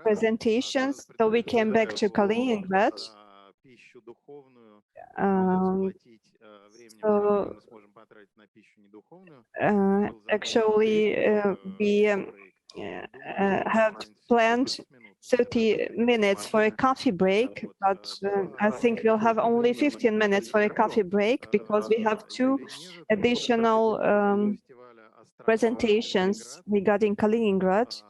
presentations. So we came back to Kaliningrad. Actually, we had planned 30 minutes for a coffee break, but I think we'll have only 15 minutes for a coffee break because we have 2 additional presentations regarding Kaliningrad.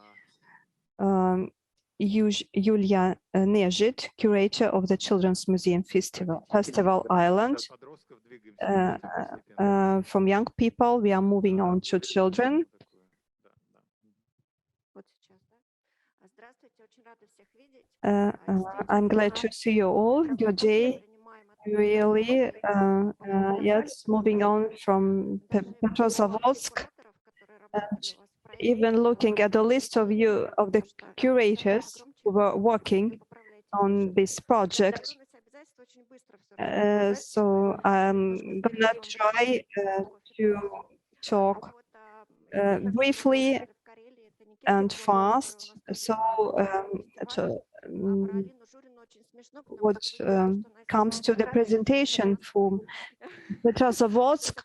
Yulia Nежид, curator of the Children's Museum Festival Island. From young people, we are moving on to children. I'm glad to see you all. Good day. Really, yes, moving on from Petrozavodsk. And even looking at the list of the curators who were working on this project. So I'm gonna try to talk briefly and fast. So what comes to the presentation from Petrozavodsk,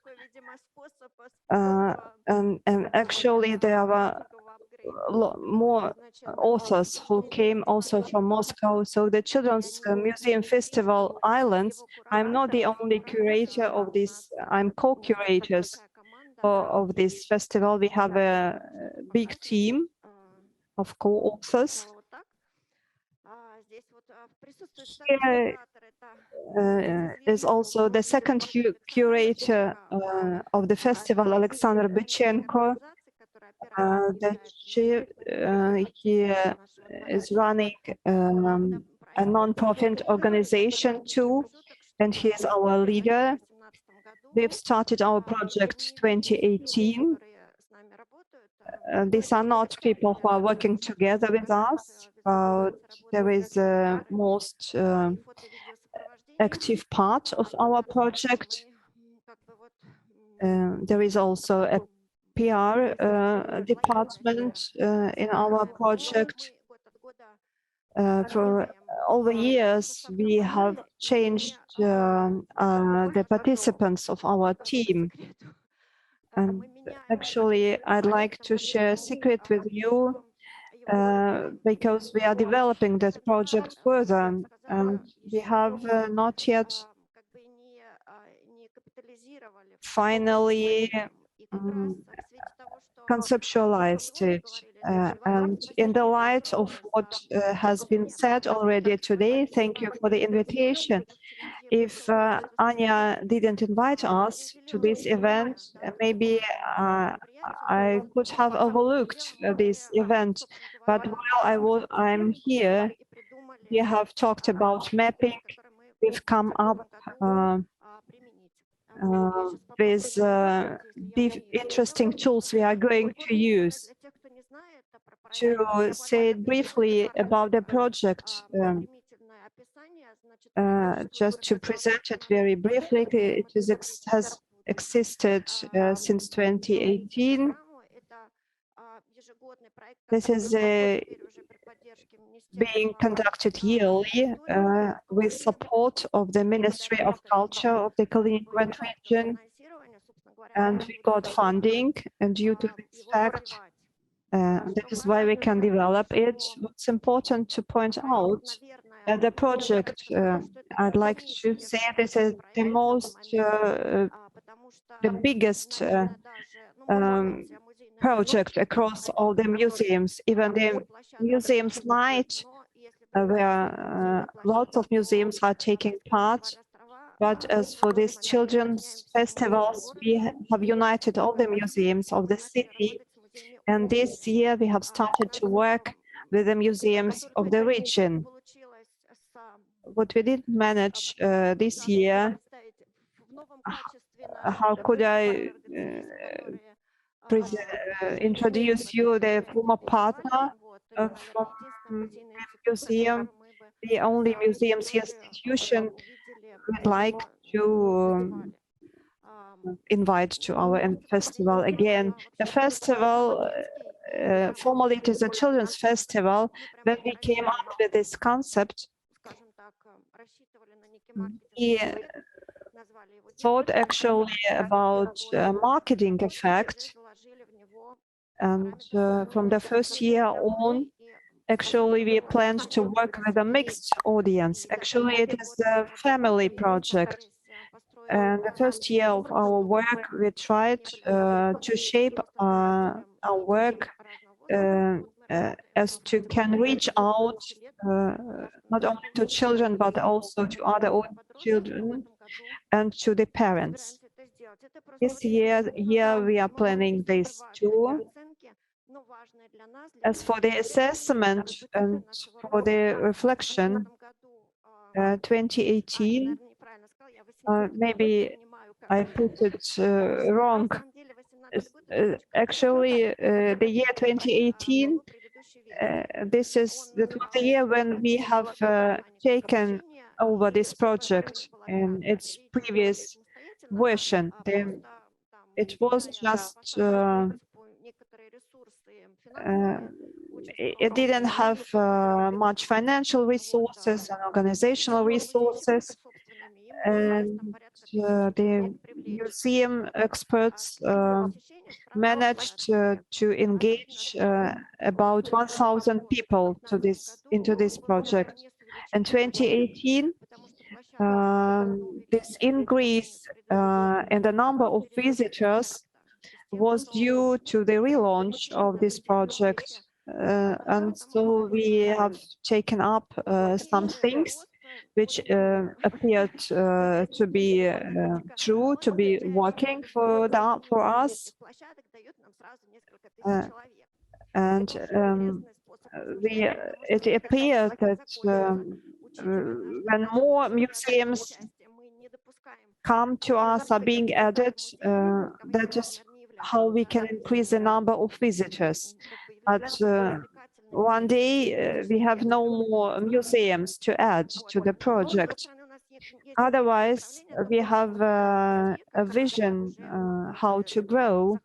and actually there were more authors who came also from Moscow. So the Children's Museum Festival Islands, I'm not the only curator of this, I'm co-curators of this festival. We have a big team of co-authors. Here is also the second curator of the festival, Alexander Bychenko. He is running a non-profit organization too, and he is our leader. We've started our project 2018. These are not people who are working together with us, but there is a most active part of our project. There is also a PR department in our project. For all the years, we have changed the participants of our team. And actually, I'd like to share a secret with you because we are developing that project further, and we have not yet finally conceptualized it. And in the light of what has been said already today, thank you for the invitation. If Anya didn't invite us to this event, maybe I could have overlooked this event. But while I'm here, we have talked about mapping. We've come up with interesting tools we are going to use. To say briefly about the project, just to present it very briefly, it has existed since 2018. This is being conducted yearly with support of the Ministry of Culture of the Kaliningrad region. And we got funding, and due to this fact, that is why we can develop it. What's important to point out, the project, I'd like to say this is the most, the biggest project across all the museums. Even the museums night, where lots of museums are taking part. But as for these children's festivals, we have united all the museums of the city. And this year we have started to work with the museums of the region. What we didn't manage this year, how could I introduce you the former partner from the museum, the only museums institution we'd like to invite to our festival again. The festival Formerly it is a children's festival. When we came up with this concept, we thought actually about marketing effect. And from the first year on, actually, we planned to work with a mixed audience. Actually, it is a family project. And the first year of our work, we tried to shape our work as to can reach out not only to children, but also to other children and to the parents. This year we are planning this too. As for the assessment and for the reflection, 2018, maybe I put it wrong. Actually, the year 2018, this is the year when we have taken over this project in its previous version. It was just it didn't have much financial resources and organizational resources, and the museum experts managed to engage about 1,000 people into this project. In 2018, this increase in the number of visitors was due to the relaunch of this project. And so we have taken up some things which appeared to be true, to be working for us. And it appeared that when more museums come to us, are being added, that is how we can increase the number of visitors. But one day we have no more museums to add to the project. Otherwise, we have a vision how to grow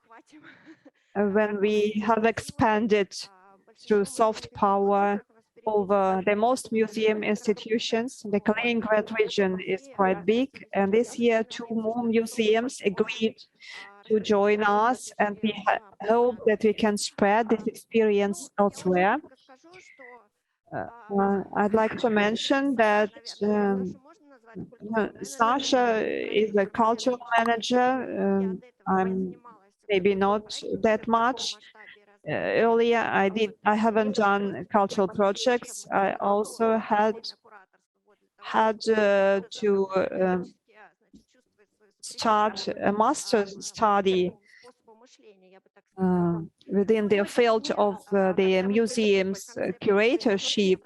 when we have expanded through soft power over the most museum institutions. The Kaliningrad region is quite big, and this year 2 more museums agreed to join us, and we hope that we can spread this experience elsewhere. I'd like to mention that Sasha is a cultural manager. I'm maybe not that much. Earlier, I haven't done cultural projects. I also had to start a master's study within the field of the museum's curatorship.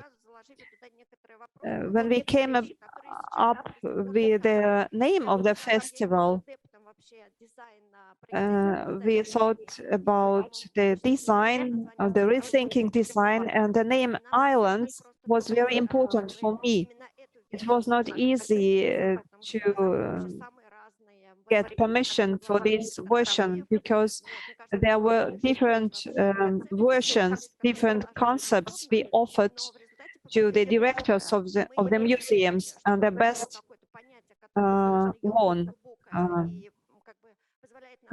When we came up with the name of the festival, we thought about the design, the rethinking design, and the name Islands was very important for me. It was not easy to get permission for this version because there were different versions, different concepts we offered to the directors of the museums, and the best won.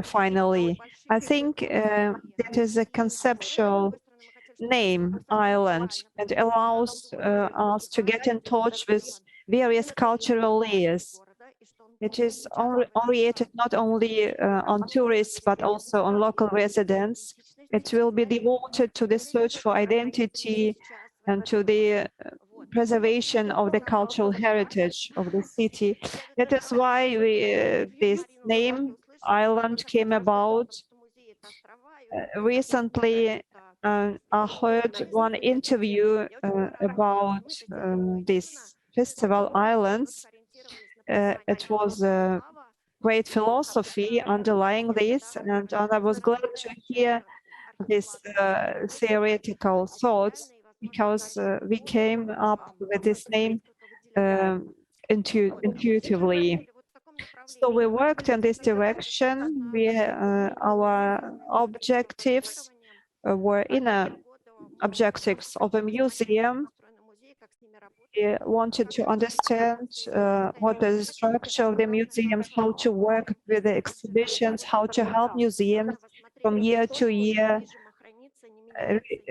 Finally, I think it is a conceptual name, Island, and allows us to get in touch with various cultural layers. It is oriented not only on tourists, but also on local residents. It will be devoted to the search for identity and to the preservation of the cultural heritage of the city. That is why this name, Island, came about. Recently, I heard one interview about this festival, Islands. It was a great philosophy underlying this, and I was glad to hear this theoretical thoughts, because we came up with this name intuitively. So we worked in this direction. Our objectives were inner objectives of a museum. We wanted to understand what is the structure of the museums, how to work with the exhibitions, how to help museums from year to year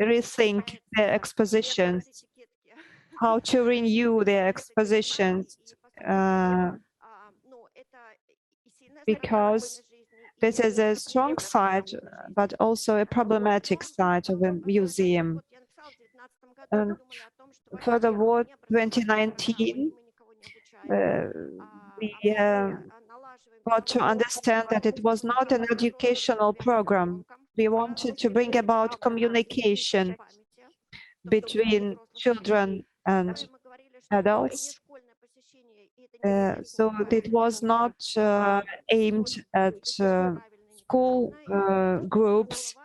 rethink their expositions, how to renew their expositions, because this is a strong side, but also a problematic side of a museum. And furthermore, 2019, we got to understand that it was not an educational program. We wanted to bring about communication between children and adults. So it was not aimed at school groups.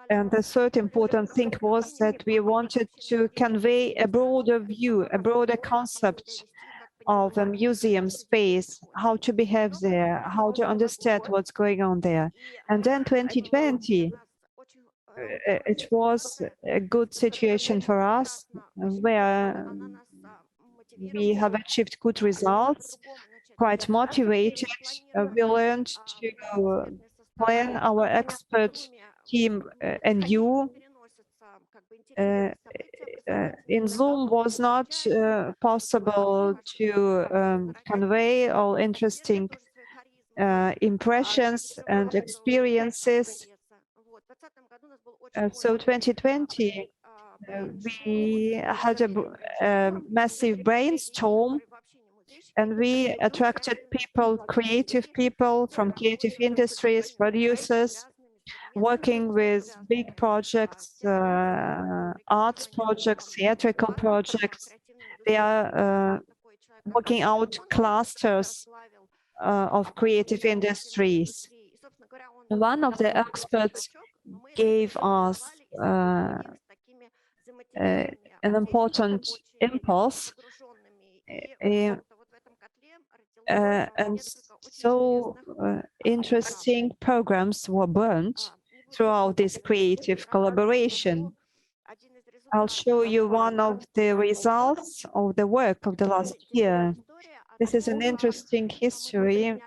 And the third important thing was that we wanted to convey a broader view, a broader concept of a museum space, how to behave there, how to understand what's going on there. And then 2020, it was a good situation for us, where we have achieved good results, quite motivated. We learned to plan our expert team anew. In Zoom was not possible to convey all interesting impressions and experiences. So 2020, we had a massive brainstorm, and we attracted people, creative people from creative industries, producers, working with big projects, arts projects, theatrical projects. They are working out clusters of creative industries. One of the experts gave us an important impulse, and so interesting programs were burnt throughout this creative collaboration. I'll show you one of the results of the work of the last year. This is an interesting history.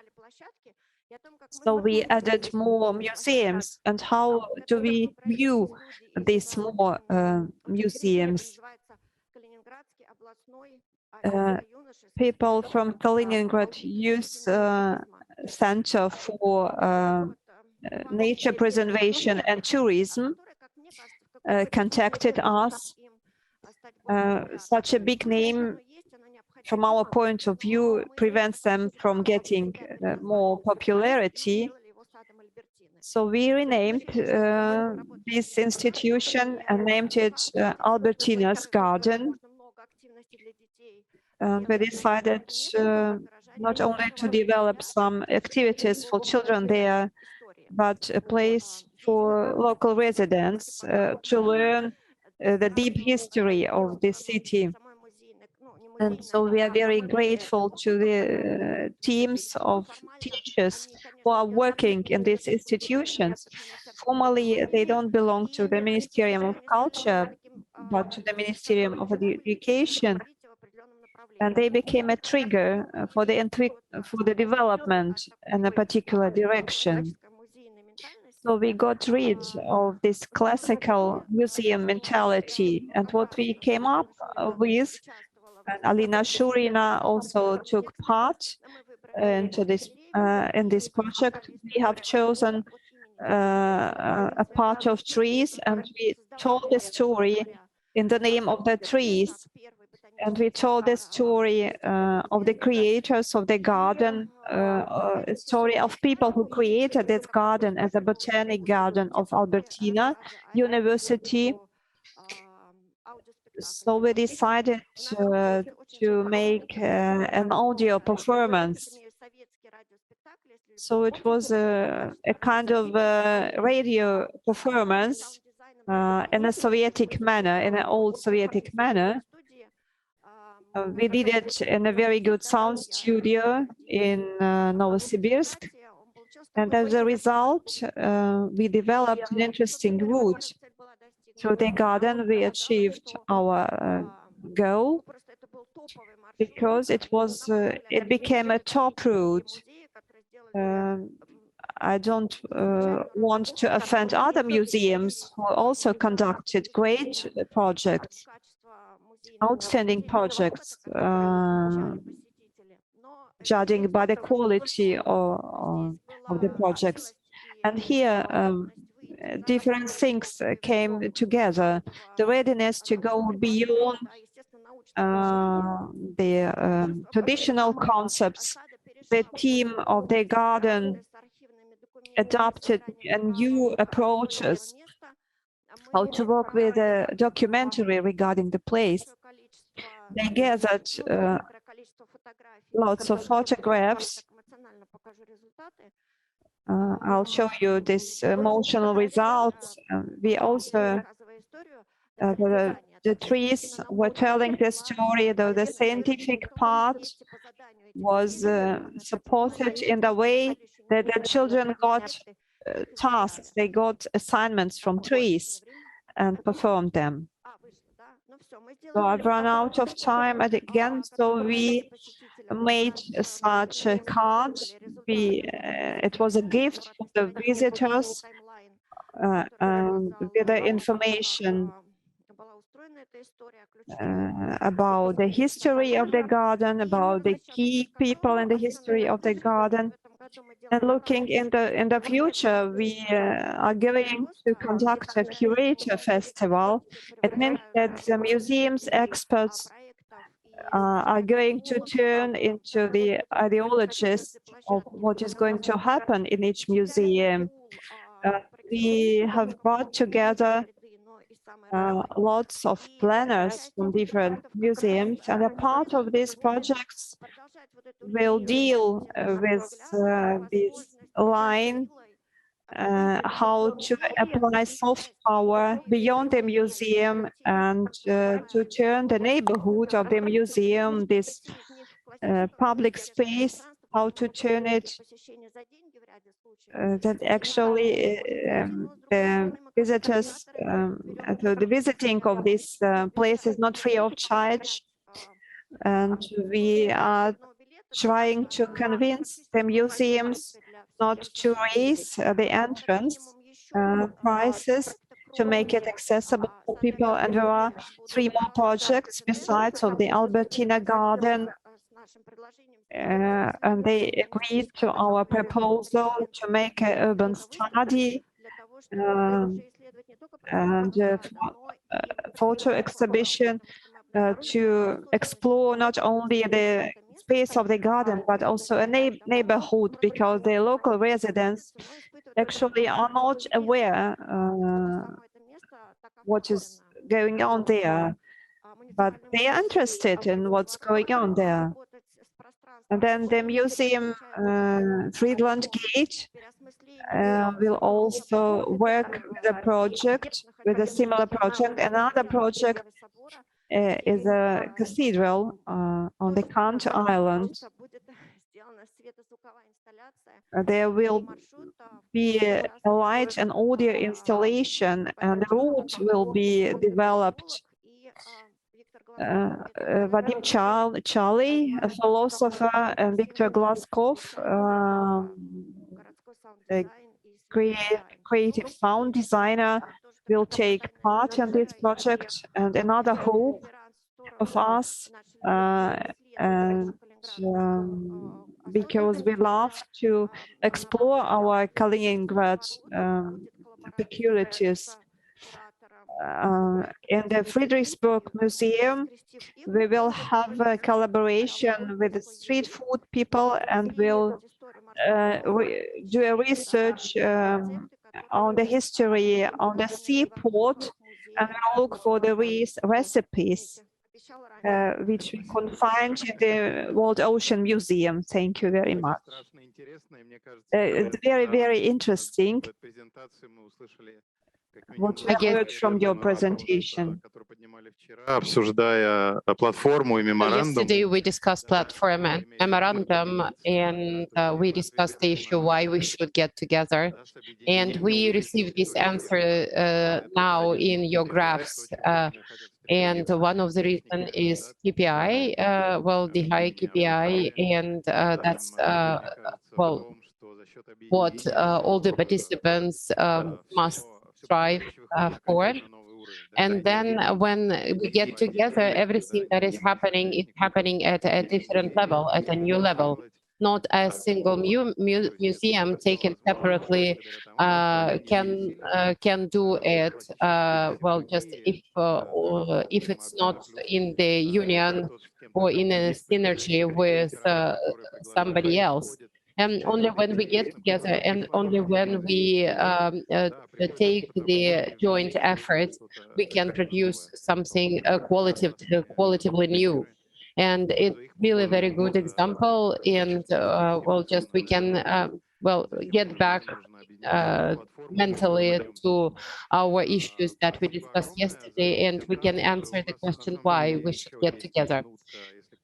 So we added more museums, and how do we view these more museums? People from Kaliningrad Youth Center for Nature Preservation and Tourism contacted us. Such a big name, from our point of view, prevents them from getting more popularity. So we renamed this institution and named it Albertina's Garden. We decided not only to develop some activities for children there, but a place for local residents to learn the deep history of the city. And so we are very grateful to the teams of teachers who are working in these institutions. Formally, they don't belong to the Ministerium of Culture, but to the Ministerium of Education. And they became a trigger for the development in a particular direction. So we got rid of this classical museum mentality, and what we came up with, and Alina Shurina also took part into this in this project. We have chosen a part of trees, and we told the story in the name of the trees. And we told the story of the creators of the garden, a story of people who created this garden as a botanic garden of Albertina University. So we decided to make an audio performance. So it was a kind of radio performance in a Soviet manner, in an old Soviet manner. We did it in a very good sound studio in Novosibirsk. And as a result, we developed an interesting route. Through the garden, we achieved our goal because it became a top route. I don't want to offend other museums who also conducted great projects, outstanding projects, judging by the quality of the projects. And here, different things came together. The readiness to go beyond the traditional concepts. The team of the garden adopted new approaches, how to work with a documentary regarding the place. They gathered lots of photographs. I'll show you these emotional results. We also, the trees were telling the story, though the scientific part was supported in the way that the children got tasks, they got assignments from trees and performed them. So I've run out of time again, so we made such a card. It was a gift for the visitors with the information about the history of the garden, about the key people in the history of the garden. And looking in the future, we are going to conduct a curator festival. It means that the museum's experts are going to turn into the ideologists of what is going to happen in each museum. We have brought together lots of planners from different museums, and a part of these projects will deal with this line, how to apply soft power beyond the museum and to turn the neighborhood of the museum, this public space, how to turn it that actually the visitors, the visiting of this place is not free of charge. And we are trying to convince the museums not to raise the entrance prices, to make it accessible for people. And there are 3 more projects besides of the Albertina Garden. And they agreed to our proposal to make an urban study and a photo exhibition to explore not only the space of the garden, but also a neighborhood, because the local residents actually are not aware what is going on there, but they are interested in what's going on there. And then the museum Friedland Gate will also work with a project, with a similar project. Another project is a cathedral on the Kant Island. There will be a light and audio installation, and the route will be developed. Vadim Charlie, a philosopher, and Victor Glaskov, a creative sound designer, will take part in this project. And another hope of us, and because we love to explore our Kaliningrad peculiarities. In the Friedrichsburg Museum, we will have a collaboration with the street food people, and we'll do a research on the history on the seaport, and look for the recipes which we can find in the World Ocean Museum. Thank you very much. It's very, very interesting. what we heard from your presentation. Yesterday we discussed platform and memorandum, and we discussed the issue why we should get together. And we received this answer now in your graphs. And one of the reasons is KPI, well, the high KPI, and that's, well, what all the participants must strive for. And then when we get together, everything that is happening at a different level, at a new level. Not a single museum taken separately can do it. Well, just if it's not in the union or in a synergy with somebody else. And only when we get together and only when we take the joint effort, we can produce something qualitatively new. And it's really a very good example. And well, just we can well get back mentally to our issues that we discussed yesterday, and we can answer the question why we should get together.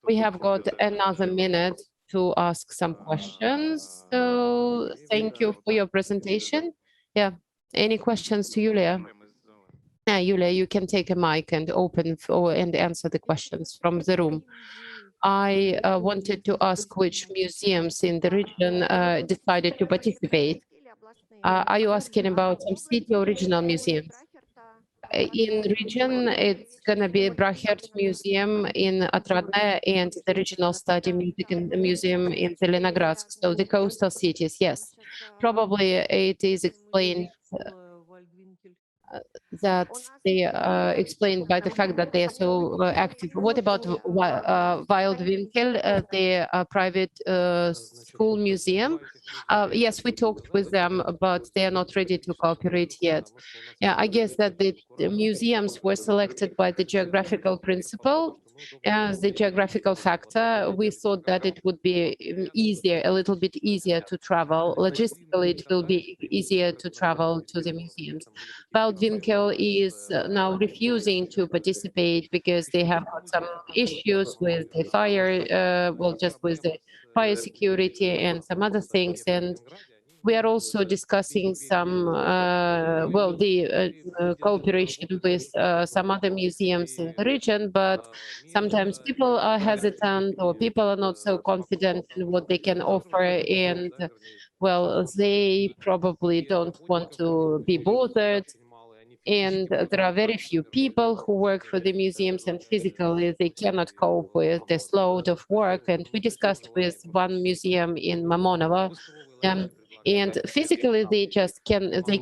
We have got another minute to ask some questions. So thank you for your presentation. Yeah, any questions to Julia? Yeah, Julia, you can take a mic and open and answer the questions from the room. I wanted to ask which museums in the region decided to participate. Are you asking about some city or regional museums? In region, it's going to be Brachert Museum in Otradnoye and the Regional Study Music Museum in Zelenogradsk. So the coastal cities, yes. Probably it is explained that they explained by the fact that they are so active. What about Wildwinkel, the private school museum? Yes, we talked with them, but they are not ready to cooperate yet. Yeah, I guess that the museums were selected by the geographical principle. As the geographical factor, we thought that it would be easier, a little bit easier to travel. Logistically, it will be easier to travel to the museums. Wildwinkel is now refusing to participate because they have got some issues with the fire, well, just with the fire security and some other things. And we are also discussing some, well, the cooperation with some other museums in the region, but sometimes people are hesitant or people are not so confident in what they can offer, and, well, they probably don't want to be bothered. And there are very few people who work for the museums, and physically they cannot cope with this load of work. And we discussed with one museum in Mamonova, and physically they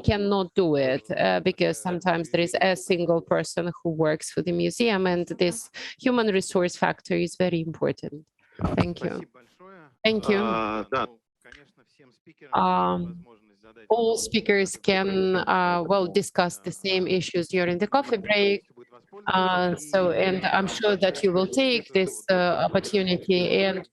cannot do it because sometimes there is a single person who works for the museum, and this human resource factor is very important. Thank you. Thank you. All speakers can, well, discuss the same issues during the coffee break. And I'm sure that you will take this opportunity, and